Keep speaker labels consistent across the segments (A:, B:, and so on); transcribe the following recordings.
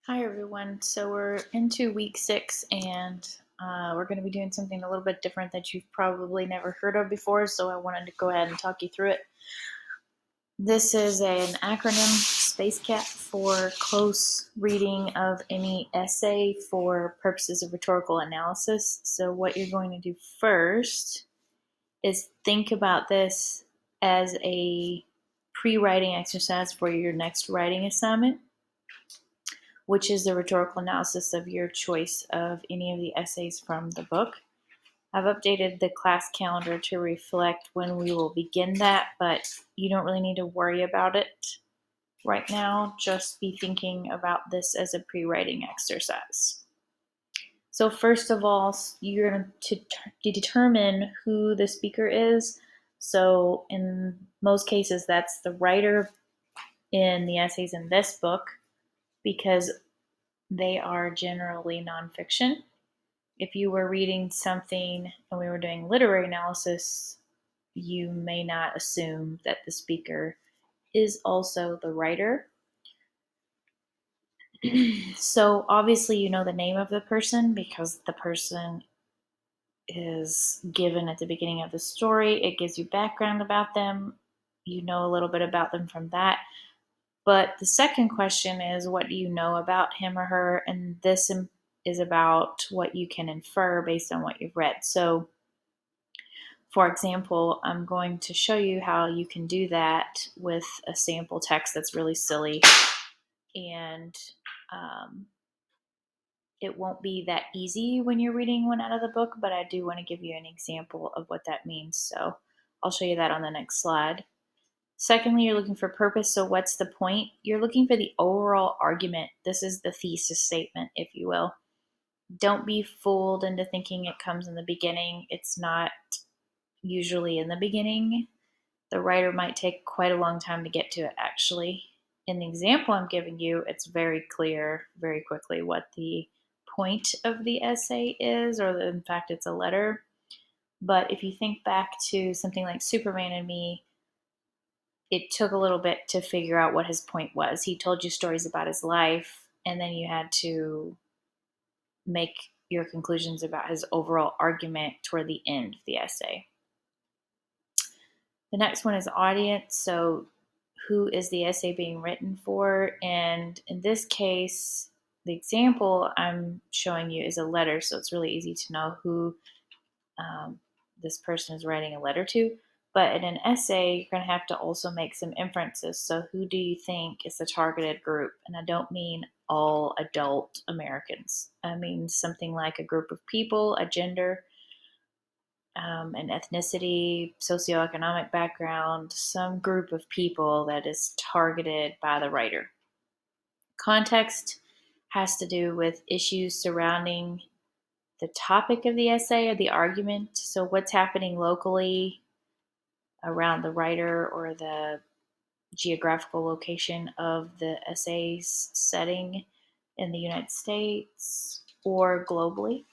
A: Hi everyone. So we're into week 6 and we're going to be doing something a little bit different that you've probably never heard of before. So I wanted to go ahead and talk you through it. This is an acronym, SPACECAT, for close reading of any essay for purposes of rhetorical analysis. So what you're going to do first is think about this as a pre-writing exercise for your next writing assignment, which is the rhetorical analysis of your choice of any of the essays from the book. I've updated the class calendar to reflect when we will begin that, but you don't really need to worry about it right now. Just be thinking about this as a pre-writing exercise. So first of all, you're going to determine who the speaker is. So in most cases, that's the writer in the essays in this book, because they are generally nonfiction. If you were reading something and we were doing literary analysis, you may not assume that the speaker is also the writer. So obviously you know the name of the person because the person is given at the beginning of the story. It gives you background about them. You know a little bit about them from that. But the second question is, what do you know about him or her? And this is about what you can infer based on what you've read. So, for example, I'm going to show you how you can do that with a sample text that's really silly. And it won't be that easy when you're reading one out of the book, but I do want to give you an example of what that means. So I'll show you that on the next slide. Secondly, you're looking for purpose. So what's the point? You're looking for the overall argument. This is the thesis statement, if you will. Don't be fooled into thinking it comes in the beginning. It's not usually in the beginning. The writer might take quite a long time to get to it, actually. In the example I'm giving you, it's very clear very quickly what the point of the essay is, or in fact, it's a letter. But if you think back to something like Superman and Me, it took a little bit to figure out what his point was. He told you stories about his life, and then you had to make your conclusions about his overall argument toward the end of the essay. The next one is audience. So, who is the essay being written for? And in this case, the example I'm showing you is a letter, so it's really easy to know who this person is writing a letter to. But in an essay, you're going to have to also make some inferences. So, who do you think is the targeted group? And I don't mean all adult Americans. I mean something like a group of people, a gender, an ethnicity, socioeconomic background, some group of people that is targeted by the writer. Context has to do with issues surrounding the topic of the essay or the argument. So, what's happening locally around the writer or the geographical location of the essay's setting in the United States or globally.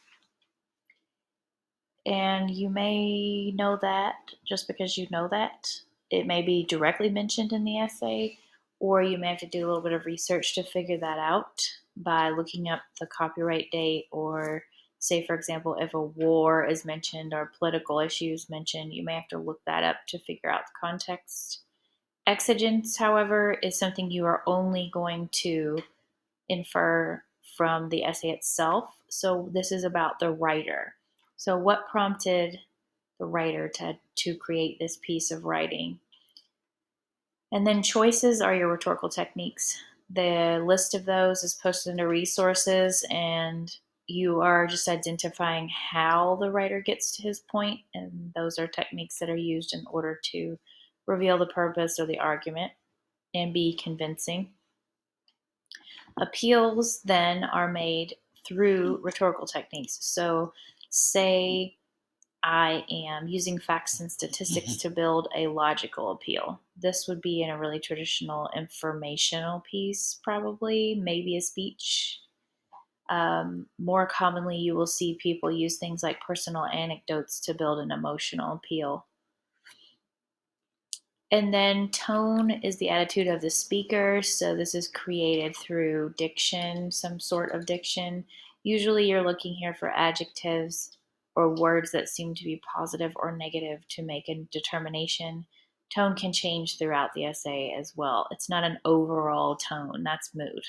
A: And you may know that just because you know that. It may be directly mentioned in the essay, or you may have to do a little bit of research to figure that out by looking up the copyright date, or say, for example, if a war is mentioned or political issues mentioned, you may have to look that up to figure out the context. Exigence, however, is something you are only going to infer from the essay itself. So this is about the writer. So what prompted the writer to create this piece of writing? And then choices are your rhetorical techniques. The list of those is posted under resources, and you are just identifying how the writer gets to his point, and those are techniques that are used in order to reveal the purpose or the argument and be convincing. Appeals then are made through rhetorical techniques. So, say I am using facts and statistics to build a logical appeal. This would be in a really traditional informational piece, probably, maybe a speech. More commonly, you will see people use things like personal anecdotes to build an emotional appeal. And then tone is the attitude of the speaker. So this is created through diction, some sort of diction. Usually you're looking here for adjectives or words that seem to be positive or negative to make a determination. Tone can change throughout the essay as well. It's not an overall tone, that's mood.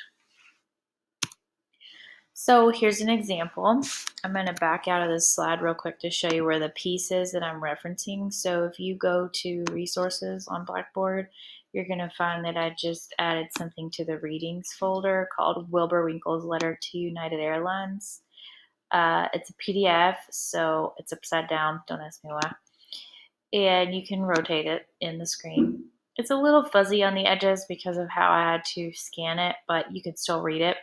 A: So here's an example. I'm going to back out of this slide real quick to show you where the piece is that I'm referencing. So if you go to resources on Blackboard, you're going to find that I just added something to the readings folder called Wilbur Winkle's Letter to United Airlines. It's a PDF, so it's upside down. Don't ask me why. And you can rotate it in the screen. It's a little fuzzy on the edges because of how I had to scan it, but you can still read it.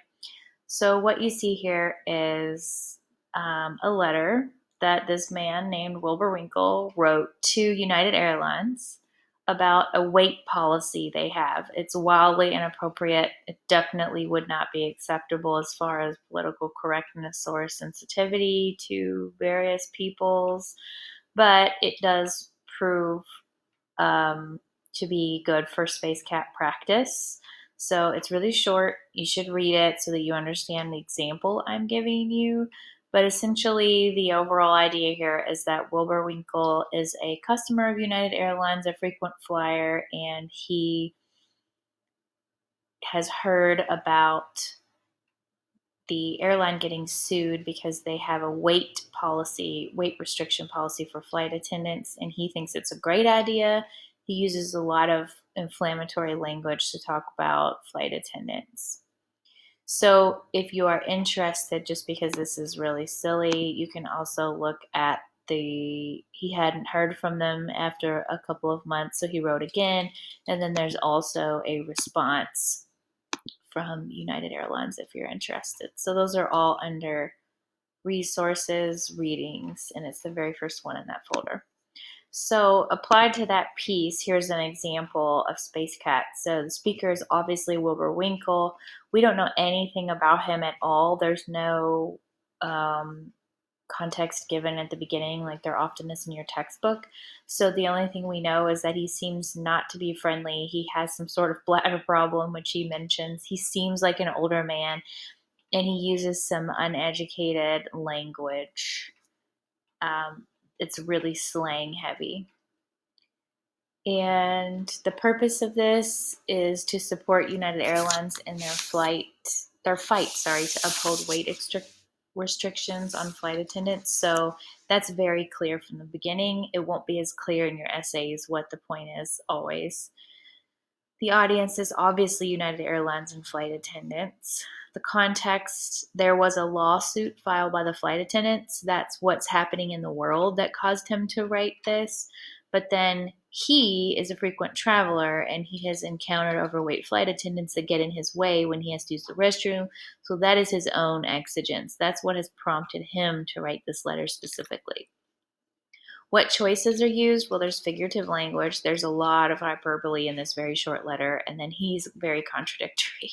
A: So what you see here is a letter that this man named Wilbur Winkle wrote to United Airlines about a weight policy they have. It's wildly inappropriate. It definitely would not be acceptable as far as political correctness or sensitivity to various peoples, but it does prove to be good for SPACECAT practice. So it's really short. You should read it so that you understand the example I'm giving you. But essentially, the overall idea here is that Wilbur Winkle is a customer of United Airlines, a frequent flyer, and he has heard about the airline getting sued because they have a weight restriction policy for flight attendants, and he thinks it's a great idea. He uses a lot of inflammatory language to talk about flight attendants. So if you are interested, just because this is really silly, you can also look at he hadn't heard from them after a couple of months, so he wrote again, and then there's also a response from United Airlines if you're interested. So those are all under resources, readings, and it's the very first one in that folder. So applied to that piece, here's an example of SPACECAT. So the speaker is obviously Wilbur Winkle. We don't know anything about him at all. There's no context given at the beginning, like there often is in your textbook. So the only thing we know is that he seems not to be friendly. He has some sort of bladder problem, which he mentions. He seems like an older man, and he uses some uneducated language. It's really slang heavy. And the purpose of this is to support United Airlines in their fight, to uphold weight restrictions on flight attendants. So that's very clear from the beginning. It won't be as clear in your essays what the point is always. The audience is obviously United Airlines and flight attendants. The context, there was a lawsuit filed by the flight attendants. That's what's happening in the world that caused him to write this. But then he is a frequent traveler and he has encountered overweight flight attendants that get in his way when he has to use the restroom. So that is his own exigence. That's what has prompted him to write this letter specifically. What choices are used? Well, there's figurative language. There's a lot of hyperbole in this very short letter, and then he's very contradictory.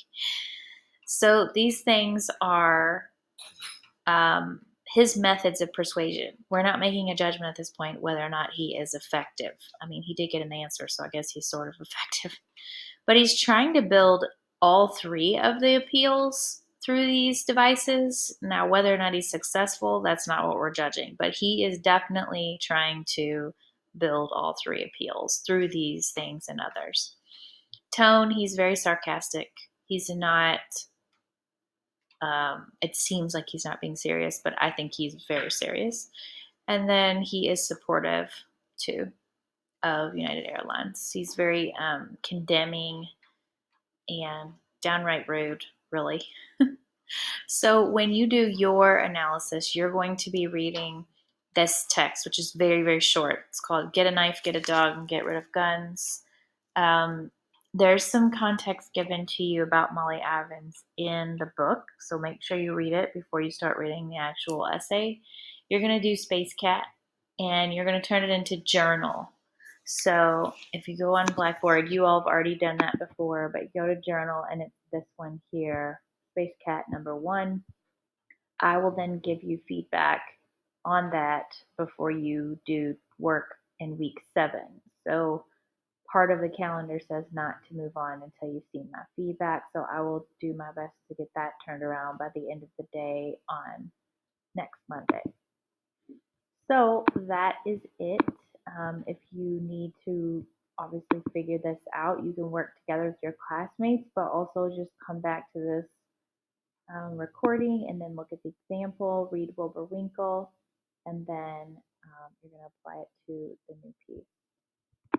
A: So these things are his methods of persuasion. We're not making a judgment at this point whether or not he is effective. I mean, he did get an answer, so I guess he's sort of effective. But he's trying to build all three of the appeals through these devices. Now, whether or not he's successful, that's not what we're judging. But he is definitely trying to build all three appeals through these things and others. Tone, he's very sarcastic. He's not, it seems like he's not being serious, but I think he's very serious. And then he is supportive, too, of United Airlines. He's very condemning and downright rude, really. So when you do your analysis, you're going to be reading this text, which is very, very short. It's called Get a Knife, Get a Dog, and Get Rid of Guns. There's some context given to you about Molly Evans in the book, so make sure you read it before you start reading the actual essay. You're going to do SPACECAT, and you're going to turn it into journal. So if you go on Blackboard, you all have already done that before, but you go to journal, and it's this one here, SPACECAT number 1. I will then give you feedback on that before you do work in week 7. So part of the calendar says not to move on until you've seen my feedback. So I will do my best to get that turned around by the end of the day on next Monday. So that is it. If you need to obviously figure this out, you can work together with your classmates, but also just come back to this recording and then look at the example, read Wilbur Winkle, and then you're going to apply it to the new piece.